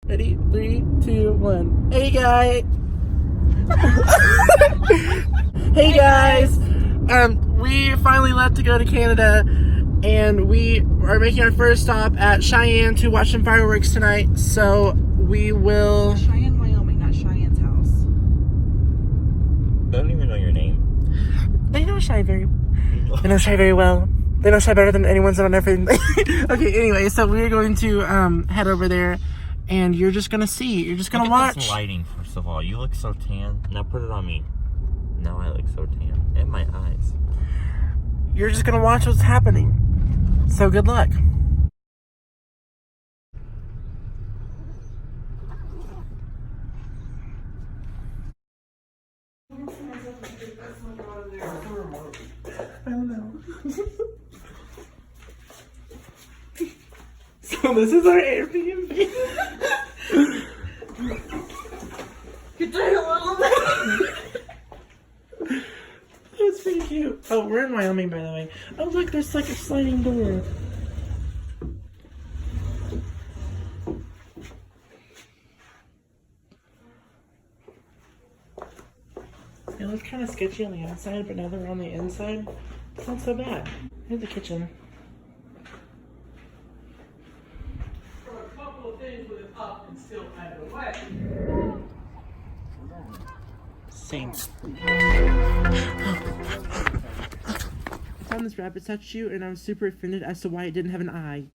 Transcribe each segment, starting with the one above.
Ready? 3, 2, 1. Hey, guys! Hey, guys! We finally left to go to Canada, and we are making our first stop at Cheyenne to watch some fireworks tonight, so we will... Cheyenne, Wyoming, not Cheyenne's house. They don't even know your name. They know Chey very well. They know Chey better than anyone's on everything. Okay, anyway, so we're going to head over there, and you're just gonna see. You're just gonna watch. This lighting, first of all. You look so tan. Now put it on me. Now I look so tan. And my eyes. You're just gonna watch what's happening. So good luck. I don't know. So this is our Airbnb. Get there a little bit. That's pretty cute. Oh, we're in Wyoming, by the way. Oh, look, there's like a sliding door. It looks kind of sketchy on the outside, but now that we're on the inside, it's not so bad. Here's the kitchen. For a couple of things with it up and still out of the way. Same. I found this rabbit statue and I was super offended as to why it didn't have an eye.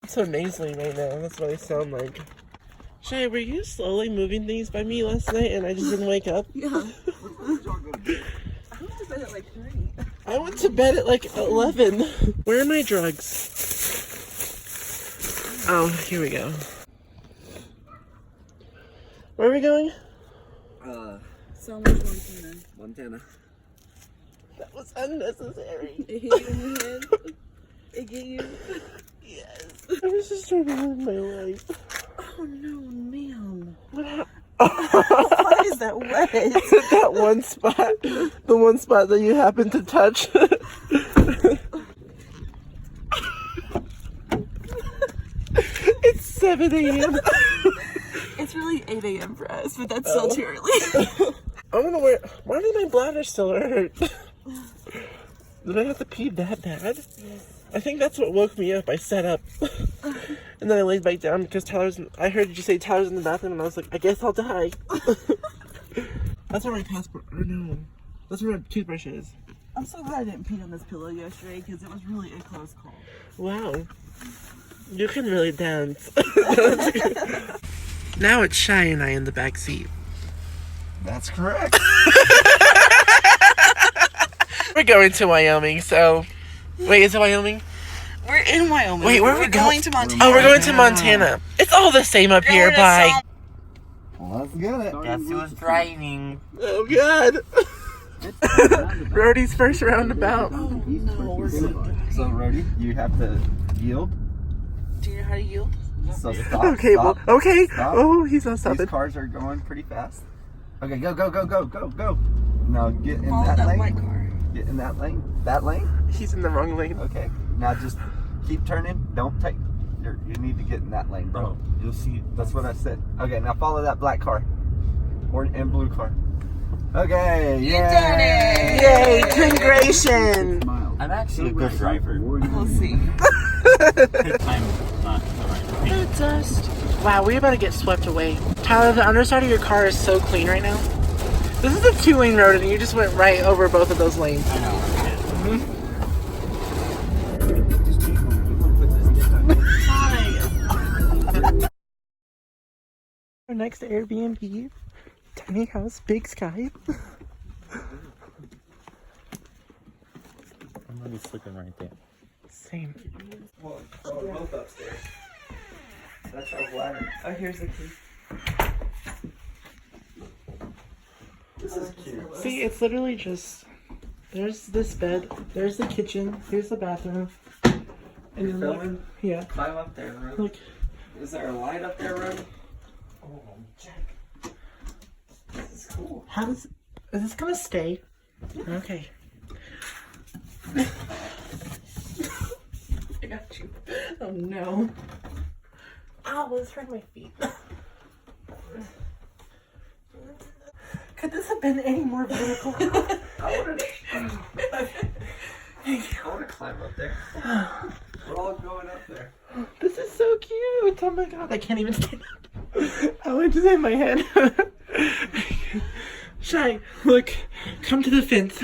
I'm so nasally right now, that's what I sound like. Shay, were you slowly moving things by me last night and I just didn't wake up? Yeah. I went to bed at like 3. I went to bed at like 11. Where are my drugs? Oh, here we go. Where are we going? So much Montana. Montana. That was unnecessary. It hit you in the head. It get you. Yes. I was just trying to live my life. Oh no, ma'am. What happened? Why is that wet? That one spot. The one spot that you happened to touch. It's 7 a.m. It's really 8 a.m. for us, but that's still too early. I don't know where. Why did my bladder still hurt? Did I have to pee that bad? Yes. I think that's what woke me up. I sat up. And then I laid back down because I heard you say Tyler's in the bathroom, and I was like, I guess I'll die. That's where my passport. Oh no. That's where my toothbrush is. I'm so glad I didn't pee on this pillow yesterday because it was really a close call. Wow. You can really dance. Now it's Shy and I in the back seat. That's correct. We're going to Wyoming, so... Wait, is it Wyoming? We're in Wyoming. Wait, where are we going to Montana? Oh, we're going to Montana. It's all the same up here, bye. Let's get it. Guess who was driving? Oh, God. Rhodey's first roundabout. Oh, no, we're good. So, Rhodey, you have to yield. Do you know how to yield? So stop. Okay, stop, well, okay. stop. Oh, he's not stopping. These cars are going pretty fast. Okay, go, go, go, go, go, go. Now get in Follow that lane. white car. Get in that lane. That lane. He's in the wrong lane. Okay. Now just keep turning. Don't take. You need to get in that lane, bro. Oh, you'll see. That's what I said. Okay, now follow that black car. And blue car. Okay, You yay! done it! Yay, immigration! I'm actually a good driver. We'll see. I'm not the right The dust. Wow, we're about to get swept away. Tyler, the underside of your car is so clean right now. This is a 2-lane road and you just went right over both of those lanes. I know. Our next Airbnb, tiny house, big sky. I'm gonna be sleeping right there. Same. Well, we're both upstairs. That's our ladder. Oh, here's the key. This is cute. See, it's literally just, there's this bed, there's the kitchen, here's the bathroom. And then look, Filming? yeah, Climb up there, Rose. look. Is there a light up there, Rose? Oh, check. This is cool. How does, Is this gonna stay? Okay. I got you. Oh no. Ow, let's hurt my feet. Could this have been any more vertical? I want to climb up there. We're all going up there. This is so cute. Oh my god, I can't even stand up. I went to hit my head. Shy, look, come to the fence.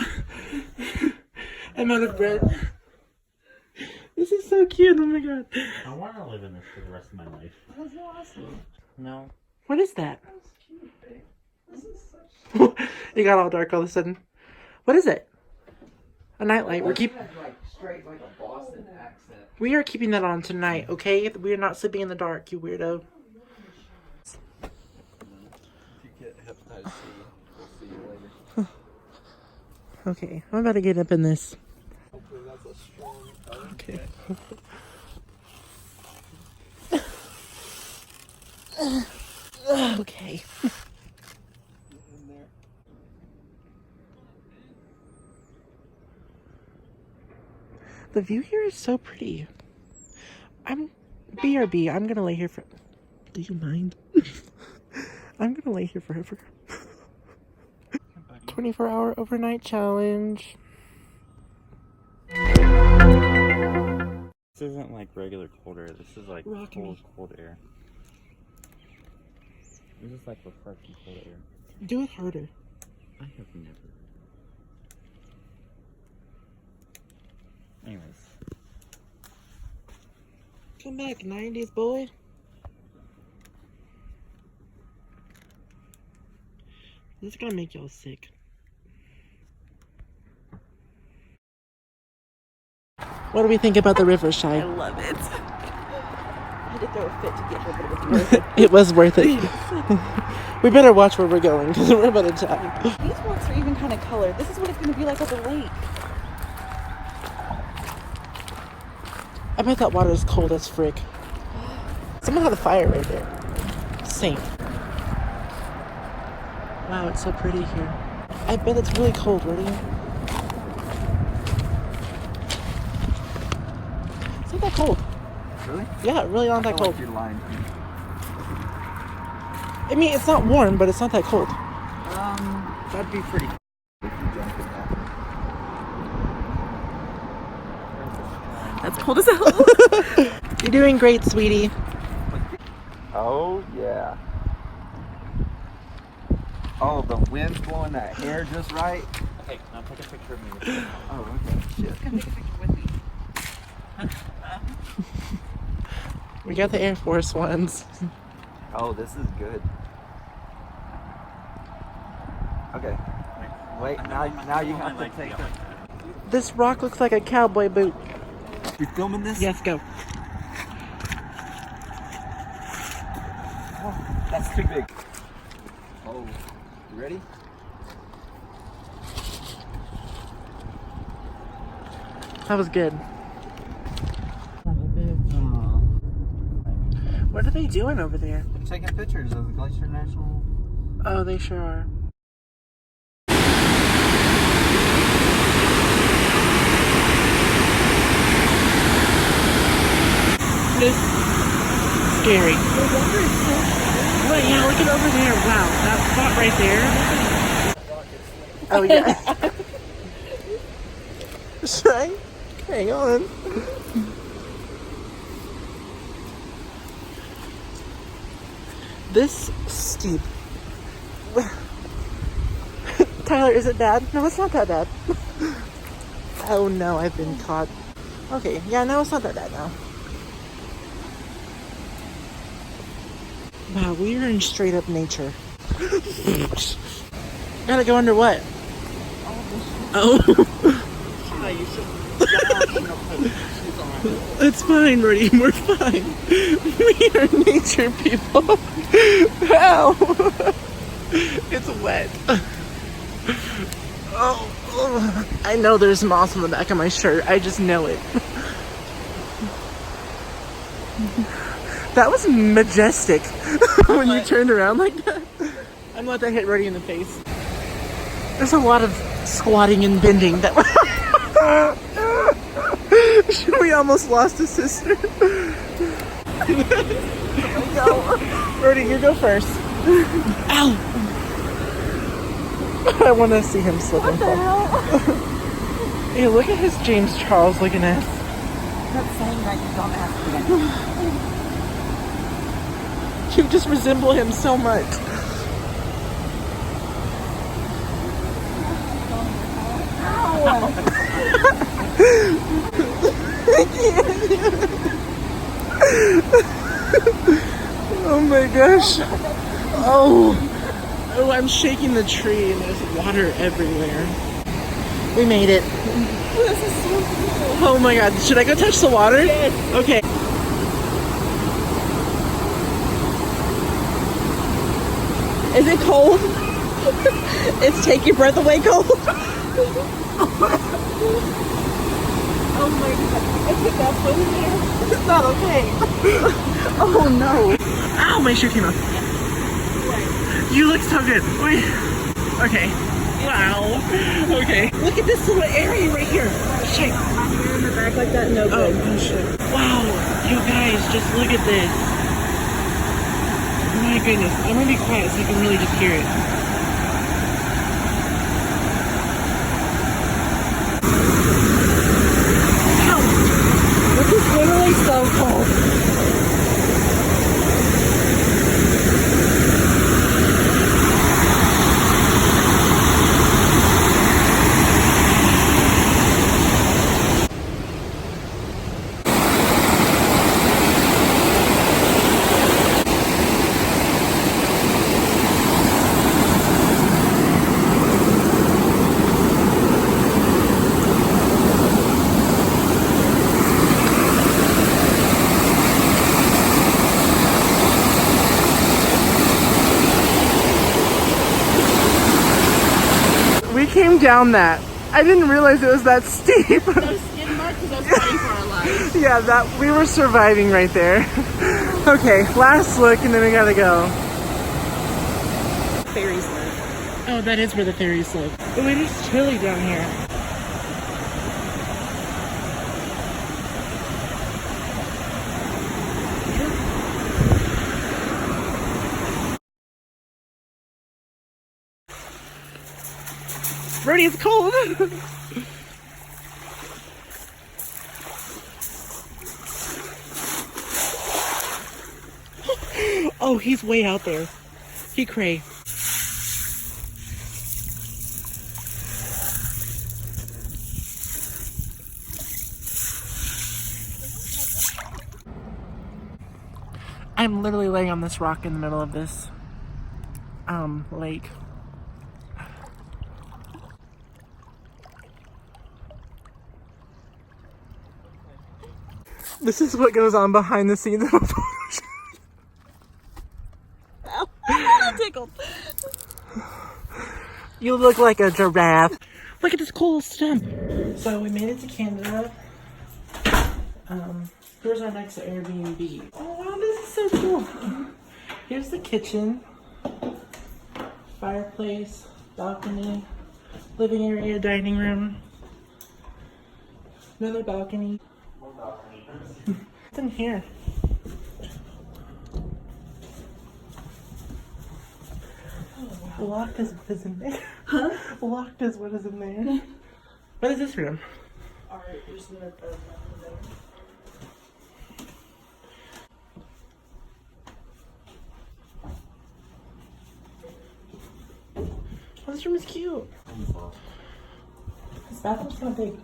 I'm out of breath. This is so cute. Oh my god. I want to live in this for the rest of my life. That's awesome. No. What is that? That's cute, babe. This is such. It got all dark all of a sudden. What is it? A nightlight. Like straight like a Boston accent. We are keeping that on tonight, okay? We are not sleeping in the dark, you weirdo. If you get hepatitis C, we'll see you later. Okay, I'm about to get up in this. Hopefully that's a strong. Okay. Okay. In there. The view here is so pretty. BRB, I'm gonna lay here for... Do you mind? I'm gonna lay here forever. 24-hour overnight challenge. This isn't like regular cold air. This is like Rock me. cold air. This is like refreshing cold air. Do it harder. I have never. Anyways. Come back, 90s boy. This is gonna make y'all sick. What do we think about the river, Shy? I love it. I had to throw a fit to get here, but it was worth it. It was worth it. We better watch where we're going because we're about to die. These rocks are even kind of colored. This is what it's going to be like at the lake. I bet that water is cold as frick. Someone had a fire right there. Same. Wow, it's so pretty here. I bet it's really cold, really. It's not that cold. Really? Yeah, really not that I feel cold. like you're lying. I mean, it's not warm, but it's not that cold. That'd be pretty. If you jump in that. That's cold as hell. You're doing great, sweetie. Oh yeah. Oh, the wind's blowing that hair just right. Okay, now take a picture of me. Oh, okay. Shit. Come take a picture with me. We got the Air Force ones. Oh, this is good. Okay. Wait, now you have to take the... This rock looks like a cowboy boot. You filming this? Yes, go. Oh, that's too big. Oh, you ready? That was good. What are they doing over there? They're taking pictures of the Glacier National. Oh, they sure are. This is scary. Wait, yeah, look at over there. Wow, that spot right there. Oh, yeah. Shy? Hang on. This steep. Tyler, is it bad? No, it's not that bad. Oh no, I've been caught. Okay, yeah, no, it's not that bad now. Wow, we are in straight up nature. Gotta go under what? Oh. It's fine, Rudy. We're fine. We are nature people. Ow. It's wet. Oh, I know there's moss on the back of my shirt. I just know it. That was majestic when you turned around like that. I'm gonna let that hit Rudy in the face. There's a lot of squatting and bending that we almost lost a sister. Brody, you go first. Ow! I want to see him slip and fall. Hey, look at his James Charles looking ass. That's saying that you don't have to. You just resemble him so much. Oh my gosh. Oh, I'm shaking the tree and there's water everywhere. We made it. This is so cool. Oh my god. Should I go touch the water? Yes. Okay. Is it cold? It's take your breath away cold. Oh my god. I put that foot in there. It's not okay. Oh no. Ow, my shoe came off. You look so good. Wait. Okay. Wow. Okay. Look at this little area right here. Shit. My hair in the back like that, no Oh, good. oh shit. Wow. You guys, just look at this. Oh my goodness. I'm gonna be quiet so you can really just hear it. Ow. This is literally so cold. We came down that. I didn't realize it was that steep. Those skid marks because I was fighting for our lives. Yeah, that we were surviving right there. Okay, last look and then we gotta go. Fairies live. Oh, that is where the ferries live. Oh, it is chilly down here. Brody, it's cold. Oh, he's way out there. He cray. I'm literally laying on this rock in the middle of this lake. This is what goes on behind the scenes of a photo shoot. Ow. I'm tickled. You look like a giraffe. Look at this cool stem. So we made it to Canada. Here's our next Airbnb. Oh wow, this is so cool. Here's the kitchen, fireplace, balcony, living area, dining room, another balcony. What's in here? Locked is what is in there. Huh? Locked is what is in there. What is this room? Alright, there's no nothing there. Oh, this room is cute. This bathroom's kind of big.